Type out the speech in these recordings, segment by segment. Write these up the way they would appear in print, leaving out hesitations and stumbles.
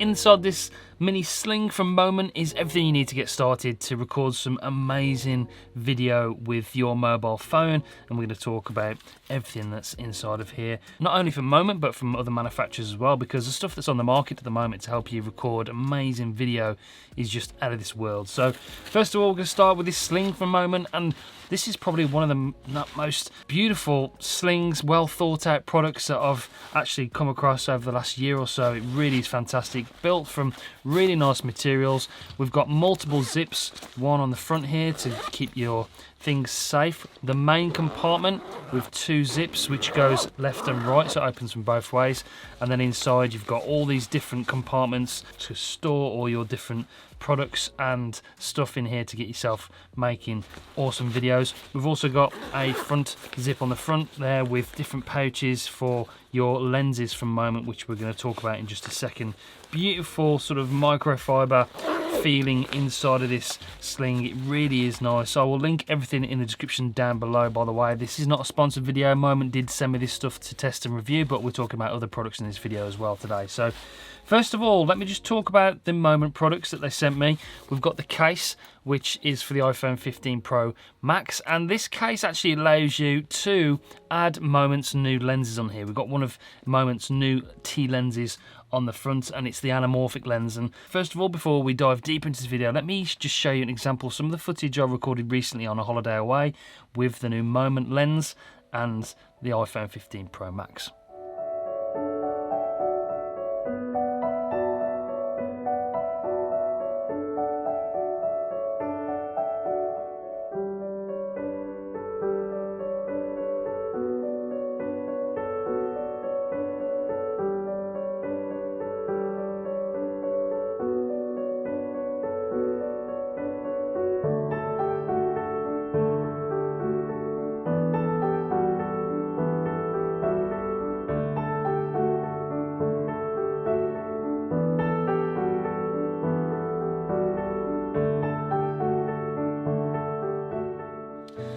inside this mini sling from Moment is everything you need to get started to record some amazing video with your mobile phone, and we're going to talk about everything that's inside of here, not only from Moment but from other manufacturers as well, because the stuff that's on the market at the moment to help you record amazing video is just out of this world. So first of all, we're going to start with this sling from Moment, and this is probably one of the most beautiful slings, well thought out products that I've actually come across over the last year or so. It really is fantastic, built from really nice materials. We've got multiple zips, one on the front here to keep your things safe. The main compartment with 2 zips which goes left and right, so it opens from both ways, and then inside you've got all these different compartments to store all your different products and stuff in here to get yourself making awesome videos. We've also got a front zip on the front there with different pouches for your lenses from Moment, which we're going to talk about in just a second. Beautiful sort of microfiber feeling inside of this sling. It really is nice. I will link everything in the description down below, by the way. This is not a sponsored video. Moment did send me this stuff to test and review, but we're talking about other products in this video as well today. So first of all, let me just talk about the Moment products that they sent me. We've got the case, which is for the iPhone 15 Pro Max, and this case actually allows you to add Moment's new lenses on here. We've got one of Moment's new T lenses on the front, and it's the anamorphic lens. And first of all, before we dive deep into this video, let me just show you an example of some of the footage I recorded recently on a holiday away with the new Moment lens and the iPhone 15 Pro Max.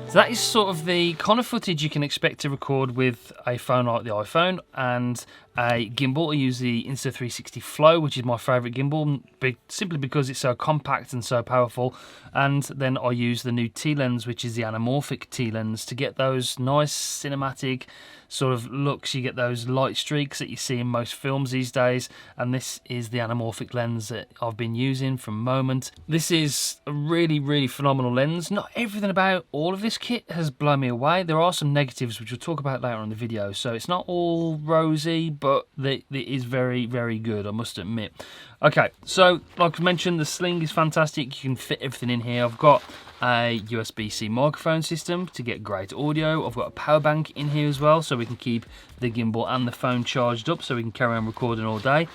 So that is sort of the kind of footage you can expect to record with a phone like the iPhone and a gimbal. I use the Insta360 Flow, which is my favourite gimbal, simply because it's so compact and so powerful. And then I use the new T lens, which is the anamorphic T lens, to get those nice cinematic sort of looks. You get those light streaks that you see in most films these days, and this is the anamorphic lens that I've been using from Moment. This is a really, really phenomenal lens. Not everything about all of this kit has blown me away. There are some negatives which we'll talk about later on in the video, so it's not all rosy, but it is very, very good, I must admit. Okay, so like I mentioned, the sling is fantastic. You can fit everything in here. I've got a USB-C microphone system to get great audio. I've got a power bank in here as well, so we can keep the gimbal and the phone charged up so we can carry on recording all day.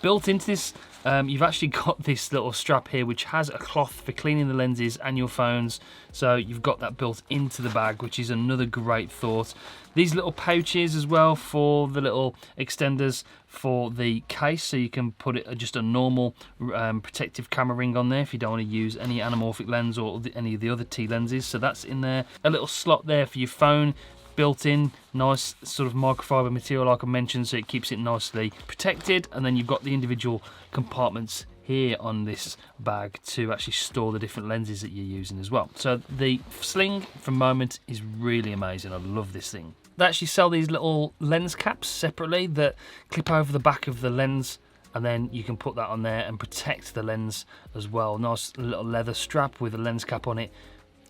Built into this, you've actually got this little strap here which has a cloth for cleaning the lenses and your phones, so you've got that built into the bag, which is another great thought. These little pouches as well for the little extenders for the case, so you can put it just a normal protective camera ring on there if you don't want to use any anamorphic lens or any of the other T lenses, so that's in there. A little slot there for your phone, built in, nice sort of microfiber material like I mentioned, so it keeps it nicely protected. And then you've got the individual compartments here on this bag to actually store the different lenses that you're using as well. So the sling from Moment is really amazing. I love this thing. They actually sell these little lens caps separately that clip over the back of the lens, and then you can put that on there and protect the lens as well. Nice little leather strap with a lens cap on it.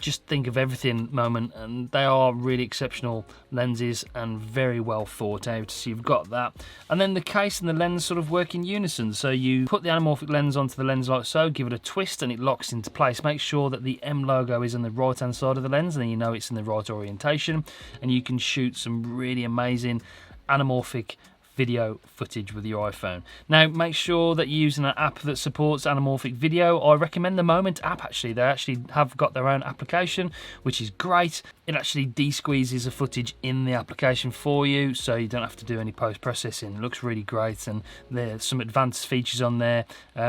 Just think of everything Moment, and they are really exceptional lenses and very well thought out, so you've got that. And then the case and the lens sort of work in unison, so you put the anamorphic lens onto the lens like so, give it a twist and it locks into place. Make sure that the M logo is on the right hand side of the lens, and then you know it's in the right orientation, and you can shoot some really amazing anamorphic video footage with your iPhone. Now make sure that you're using an app that supports anamorphic video. I recommend the Moment app actually. They actually have got their own application, which is great. It actually de-squeezes the footage in the application for you, so you don't have to do any post-processing. It looks really great, and there's some advanced features on there.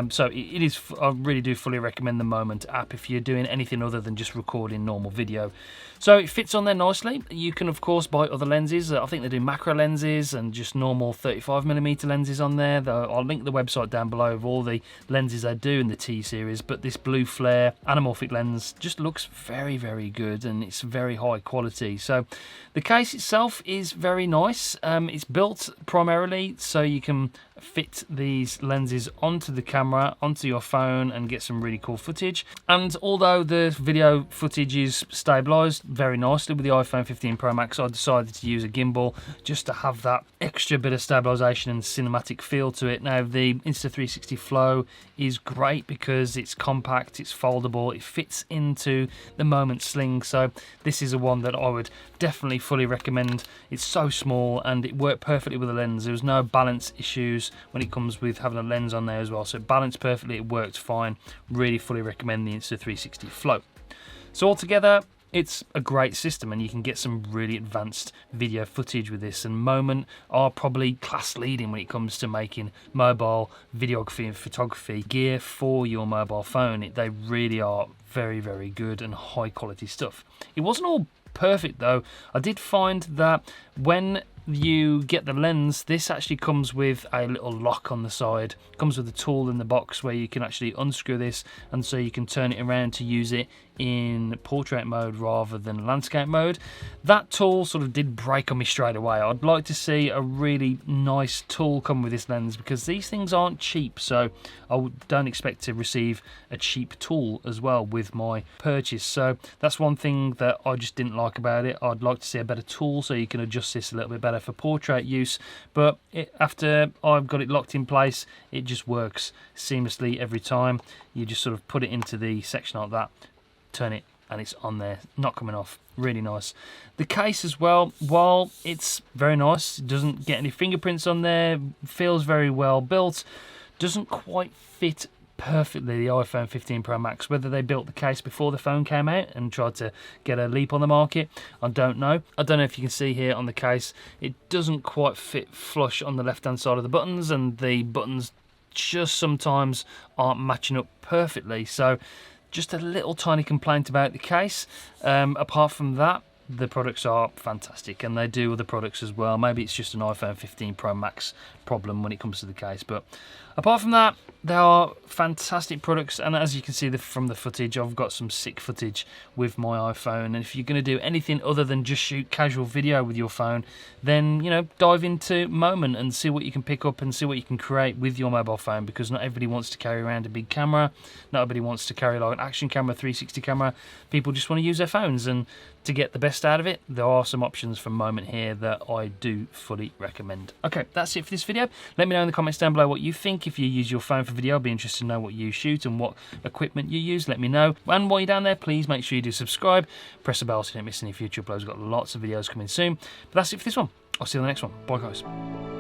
So it is, I really do fully recommend the Moment app if you're doing anything other than just recording normal video. So it fits on there nicely. You can of course buy other lenses. I think they do macro lenses and just normal 35mm lenses on there. I'll link the website down below of all the lenses they do in the T series, but this blue flare anamorphic lens just looks very, very good, and it's very high quality. So the case itself is very nice. It's built primarily so you can fit these lenses onto the camera, onto your phone, and get some really cool footage. And although the video footage is stabilized very nicely with the iPhone 15 Pro Max, I decided to use a gimbal just to have that extra bit of stabilization and cinematic feel to it. Now, the Insta360 Flow is great because it's compact, it's foldable, it fits into the Moment sling, so this is a one that I would definitely fully recommend. It's so small and it worked perfectly with the lens. There was no balance issues when it comes with having a lens on there as well, so it balanced perfectly, it worked fine. Really fully recommend the Insta360 Flow. So altogether, it's a great system, and you can get some really advanced video footage with this, and Moment are probably class leading when it comes to making mobile videography and photography gear for your mobile phone. They really are very, very good and high quality stuff. It wasn't all perfect though. I did find that when you get the lens, this actually comes with a little lock on the side. It comes with a tool in the box where you can actually unscrew this, and so you can turn it around to use it in portrait mode rather than landscape mode. That tool sort of did break on me straight away. I'd like to see a really nice tool come with this lens, because these things aren't cheap, so I don't expect to receive a cheap tool as well with my purchase. So that's one thing that I just didn't like about it. I'd like to see a better tool so you can adjust this a little bit better for portrait use, but after I've got it locked in place, it just works seamlessly every time. You just sort of put it into the section like that, turn it, and it's on there, not coming off. Really nice. The case as well, while it's very nice, it doesn't get any fingerprints on there, feels very well built, doesn't quite fit perfectly the iPhone 15 Pro Max. Whether they built the case before the phone came out and tried to get a leap on the market, I don't know. I don't know if you can see here on the case, it doesn't quite fit flush on the left hand side of the buttons, and the buttons just sometimes aren't matching up perfectly. So just a little tiny complaint about the case. Apart from that, the products are fantastic, and they do other products as well. Maybe it's just an iPhone 15 Pro Max problem when it comes to the case, but apart from that, they are fantastic products. And as you can see from the footage, I've got some sick footage with my iPhone, and if you're going to do anything other than just shoot casual video with your phone, then, you know, dive into Moment and see what you can pick up and see what you can create with your mobile phone, because not everybody wants to carry around a big camera, not everybody wants to carry like an action camera, 360 camera. People just want to use their phones, and to get the best out of it, there are some options from Moment here that I do fully recommend. Okay, that's it for this video. Let me know in the comments down below what you think. If you use your phone for video, I'll be interested to know what you shoot and what equipment you use. Let me know. And while you're down there, please make sure you do subscribe, press the bell so you don't miss any future uploads. We've got lots of videos coming soon. But that's it for this one. I'll see you on the next one. Bye, guys.